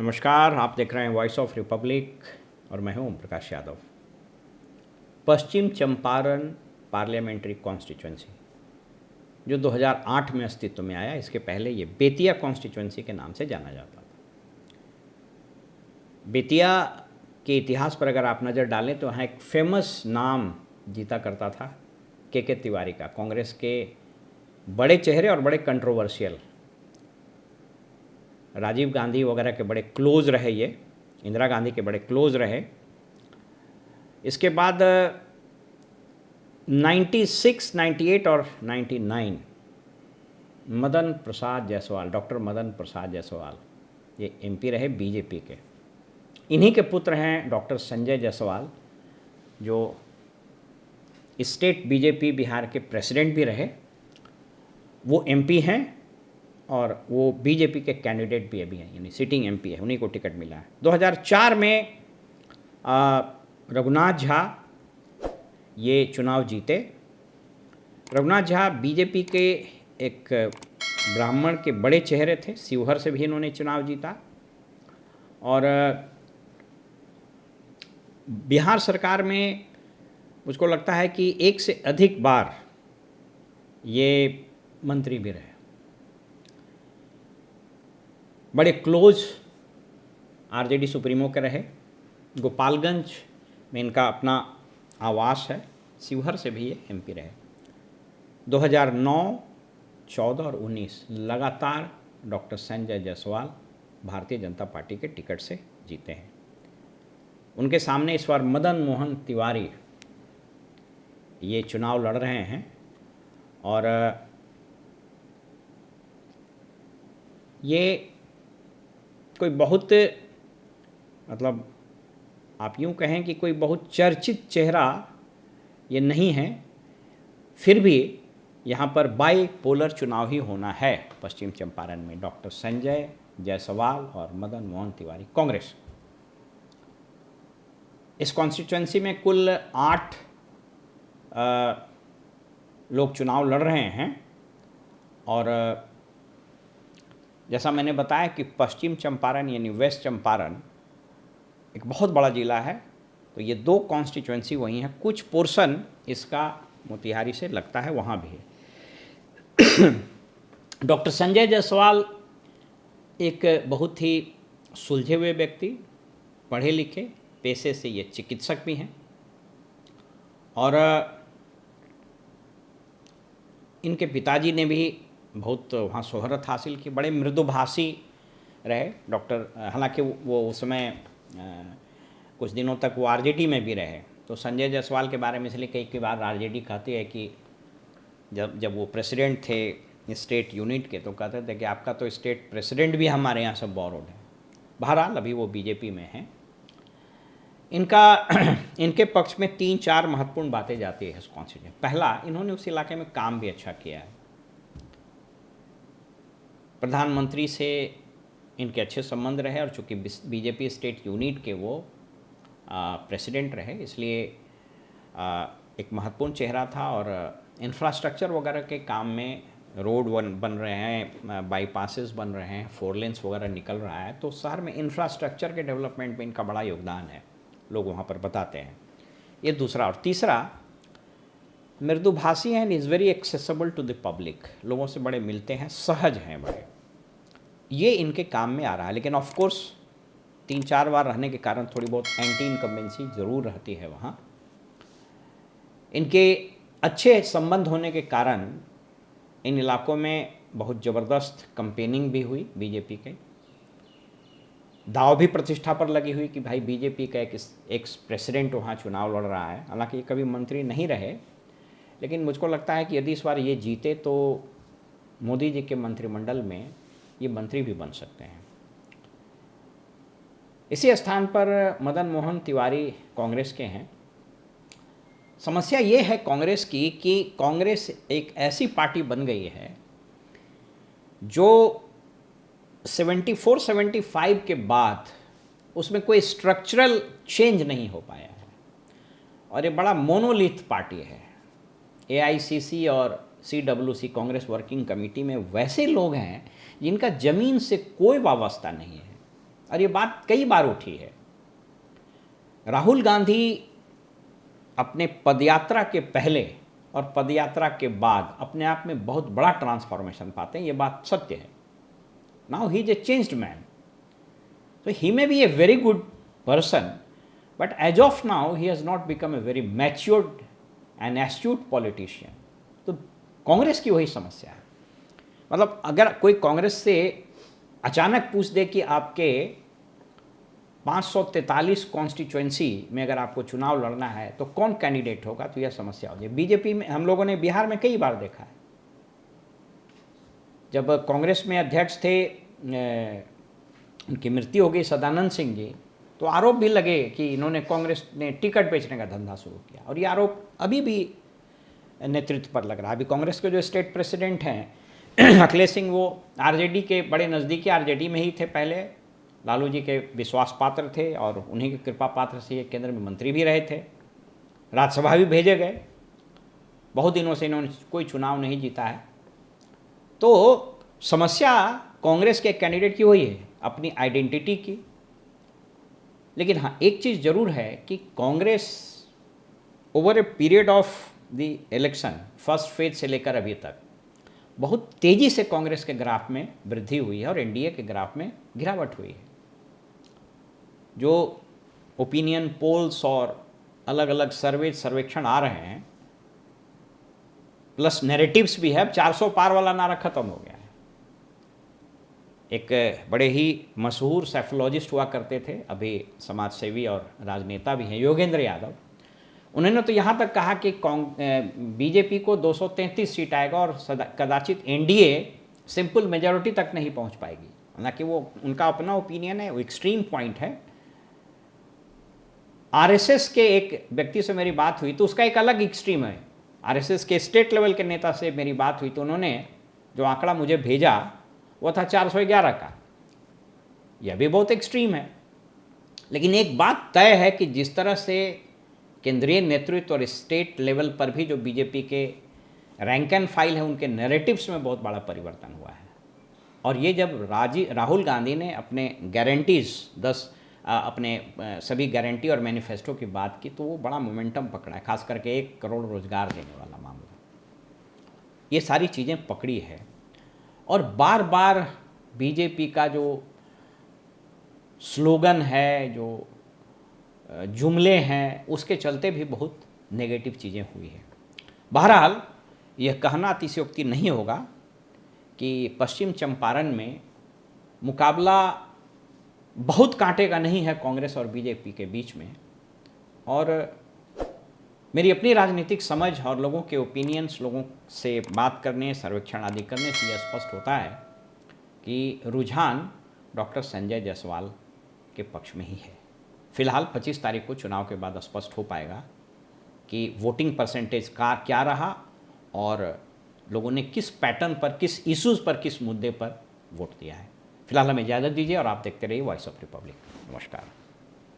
नमस्कार, आप देख रहे हैं वॉइस ऑफ रिपब्लिक और मैं हूं ओम प्रकाश यादव। पश्चिम चंपारण पार्लियामेंट्री कॉन्स्टिट्यूंसी जो 2008 में अस्तित्व में आया, इसके पहले ये बेतिया कॉन्स्टिट्यूंसी के नाम से जाना जाता था। बेतिया के इतिहास पर अगर आप नज़र डालें तो यहाँ एक फेमस नाम जीता करता था के तिवारी का, कांग्रेस के बड़े चेहरे और बड़े कंट्रोवर्शियल, राजीव गांधी वगैरह के बड़े क्लोज रहे, ये इंदिरा गांधी के बड़े क्लोज रहे। इसके बाद 96, 98 और 99 मदन प्रसाद जायसवाल, डॉक्टर मदन प्रसाद जायसवाल ये एमपी रहे बीजेपी के। इन्हीं के पुत्र हैं डॉक्टर संजय जायसवाल जो स्टेट बीजेपी बिहार के प्रेसिडेंट भी रहे, वो एमपी हैं और वो बीजेपी के कैंडिडेट भी अभी हैं, यानी सिटिंग एमपी है, उन्हीं को टिकट मिला है। 2004 में रघुनाथ झा ये चुनाव जीते। रघुनाथ झा बीजेपी के एक ब्राह्मण के बड़े चेहरे थे, शिवहर से भी इन्होंने चुनाव जीता और बिहार सरकार में मुझको लगता है कि एक से अधिक बार ये मंत्री भी रहे। बड़े क्लोज आरजेडी सुप्रीमो के रहे। गोपालगंज में इनका अपना आवास है, शिवहर से भी ये एमपी रहे। 2009, 14 और 19 लगातार डॉक्टर संजय जायसवाल भारतीय जनता पार्टी के टिकट से जीते हैं। उनके सामने इस बार मदन मोहन तिवारी ये चुनाव लड़ रहे हैं और ये कोई बहुत, मतलब आप यूँ कहें कि कोई बहुत चर्चित चेहरा ये नहीं है, फिर भी यहाँ पर बाई पोलर चुनाव ही होना है पश्चिम चंपारण में। डॉक्टर संजय जायसवाल और मदन मोहन तिवारी कांग्रेस। इस कॉन्स्टिट्यूंसी में कुल 8 लोग चुनाव लड़ रहे हैं और जैसा मैंने बताया कि पश्चिम चंपारण यानी वेस्ट चंपारण एक बहुत बड़ा ज़िला है, तो ये 2 कॉन्स्टिट्यूंसी वहीं हैं। कुछ पोर्शन इसका मोतिहारी से लगता है, वहाँ भी है। डॉक्टर संजय जायसवाल एक बहुत ही सुलझे हुए व्यक्ति, पढ़े लिखे, पेशे से ये चिकित्सक भी हैं और इनके पिताजी ने भी बहुत वहाँ शोहरत हासिल की, बड़े मृदुभाषी रहे डॉक्टर। हालांकि वो उस समय कुछ दिनों तक वो आरजेडी में भी रहे। तो संजय जायसवाल के बारे में इसलिए कई बार आरजेडी कहती है कि जब वो प्रेसिडेंट थे स्टेट यूनिट के, तो कहते थे कि आपका तो स्टेट प्रेसिडेंट भी हमारे यहाँ से बोरोड है। बहरहाल अभी वो बीजेपी में हैं। इनके पक्ष में 3-4 महत्वपूर्ण बातें जाती है इस कॉन्स्टिट्यूंसी। पहला, इन्होंने उस इलाके में काम भी अच्छा किया है। प्रधानमंत्री से इनके अच्छे संबंध रहे और चूँकि बीजेपी स्टेट यूनिट के वो प्रेसिडेंट रहे, इसलिए एक महत्वपूर्ण चेहरा था। और इंफ्रास्ट्रक्चर वगैरह के काम में रोड बन रहे हैं, बाईपासेस बन रहे हैं, 4 लेन्स वगैरह निकल रहा है, तो शहर में इंफ्रास्ट्रक्चर के डेवलपमेंट में इनका बड़ा योगदान है, लोग वहाँ पर बताते हैं। ये दूसरा। और तीसरा, मृदुभाषी हैं, is very accessible to the public, लोगों से बड़े मिलते हैं, सहज हैं बड़े, ये इनके काम में आ रहा है। लेकिन ऑफ कोर्स 3-4 बार रहने के कारण थोड़ी बहुत एंटी इनकम्बेंसी ज़रूर रहती है वहाँ। इनके अच्छे संबंध होने के कारण इन इलाकों में बहुत ज़बरदस्त कंपेनिंग भी हुई बीजेपी के, दाव भी प्रतिष्ठा पर लगी हुई कि भाई बीजेपी का एक एक्स प्रेसिडेंट वहाँ चुनाव लड़ रहा है। हालांकि ये कभी मंत्री नहीं रहे, लेकिन मुझको लगता है कि यदि इस बार ये जीते तो मोदी जी के मंत्रिमंडल में ये मंत्री भी बन सकते हैं। इसी स्थान पर मदन मोहन तिवारी कांग्रेस के हैं। समस्या ये है कांग्रेस की कि कांग्रेस एक ऐसी पार्टी बन गई है जो 74-75 के बाद उसमें कोई स्ट्रक्चरल चेंज नहीं हो पाया है और ये बड़ा मोनोलिथ पार्टी है। एआईसीसी और सीडब्ल्यूसी कांग्रेस वर्किंग कमेटी में वैसे लोग हैं जिनका ज़मीन से कोई वाबस्ता नहीं है। और ये बात कई बार उठी है। राहुल गांधी अपने पदयात्रा के पहले और पदयात्रा के बाद अपने आप में बहुत बड़ा ट्रांसफॉर्मेशन पाते हैं, ये बात सत्य है। Now he is a changed man, so he may be a very good person, but as of now he has not become a very matured and astute politician. तो कांग्रेस की वही समस्या है। मतलब अगर कोई कांग्रेस से अचानक पूछ दे कि आपके 543 कॉन्स्टिट्यूएंसी में अगर आपको चुनाव लड़ना है तो कौन कैंडिडेट होगा, तो यह समस्या हो जाए। बीजेपी में हम लोगों ने बिहार में कई बार देखा है, जब कांग्रेस में अध्यक्ष थे उनकी मृत्यु हो गई सदानंद सिंह जी, तो आरोप भी लगे कि इन्होंने कांग्रेस ने टिकट बेचने का धंधा शुरू किया, और ये आरोप अभी भी नेतृत्व पर लग रहा है। अभी कांग्रेस के जो स्टेट प्रेसिडेंट हैं अखिलेश सिंह, वो आरजेडी के बड़े नज़दीकी आरजेडी में ही थे पहले, लालू जी के विश्वास पात्र थे और उन्हीं के कृपा पात्र से ये केंद्र में मंत्री भी रहे थे, राज्यसभा भी भेजे गए। बहुत दिनों से इन्होंने कोई चुनाव नहीं जीता है। तो समस्या कांग्रेस के कैंडिडेट की वही है, अपनी आइडेंटिटी की। लेकिन हाँ, एक चीज़ जरूर है कि Congress over a period of the election first phase से लेकर अभी तक बहुत तेज़ी से कांग्रेस के ग्राफ में वृद्धि हुई है और एनडीए के ग्राफ में गिरावट हुई है। जो ओपिनियन पोल्स और अलग अलग सर्वेक्षण आ रहे हैं, प्लस नैरेटिव्स भी है, अब 400 पार वाला नारा खत्म हो गया है। एक बड़े ही मशहूर साइकोलॉजिस्ट हुआ करते थे, अभी समाजसेवी और राजनेता भी हैं, योगेंद्र यादव। उन्होंने तो यहाँ तक कहा कि बीजेपी को 233 सीट आएगा और कदाचित एनडीए सिंपल मेजॉरिटी तक नहीं पहुँच पाएगी। हालांकि वो उनका अपना ओपिनियन है, वो एक्सट्रीम पॉइंट है। आरएसएस के एक व्यक्ति से मेरी बात हुई तो उसका एक अलग एक्सट्रीम है। आरएसएस के स्टेट लेवल के नेता से मेरी बात हुई तो उन्होंने जो आंकड़ा मुझे भेजा वो था 411 का। यह भी बहुत एक्सट्रीम है। लेकिन एक बात तय है कि जिस तरह से केंद्रीय नेतृत्व और स्टेट लेवल पर भी जो बीजेपी के रैंक एंड फाइल है, उनके नैरेटिव्स में बहुत बड़ा परिवर्तन हुआ है। और ये जब राहुल गांधी ने अपने गारंटीज़ अपने सभी गारंटी और मैनिफेस्टो की बात की तो वो बड़ा मोमेंटम पकड़ा है, खास करके 1 करोड़ रोजगार देने वाला मामला। ये सारी चीज़ें पकड़ी है और बार बार बीजेपी का जो स्लोगन है, जो जुमले हैं, उसके चलते भी बहुत नेगेटिव चीज़ें हुई है। बहरहाल यह कहना अतिशयोक्ति नहीं होगा कि पश्चिम चंपारण में मुकाबला बहुत कांटे का नहीं है कांग्रेस और बीजेपी के बीच में। और मेरी अपनी राजनीतिक समझ और लोगों के ओपिनियंस, लोगों से बात करने, सर्वेक्षण आदि करने से यह स्पष्ट होता है कि रुझान डॉक्टर संजय जायसवाल के पक्ष में ही है। फिलहाल 25 तारीख को चुनाव के बाद स्पष्ट हो पाएगा कि वोटिंग परसेंटेज का क्या रहा और लोगों ने किस पैटर्न पर, किस इश्यूज़ पर, किस मुद्दे पर वोट दिया है। फिलहाल हमें इजाज़त दीजिए और आप देखते रहिए वॉइस ऑफ रिपब्लिक। नमस्कार।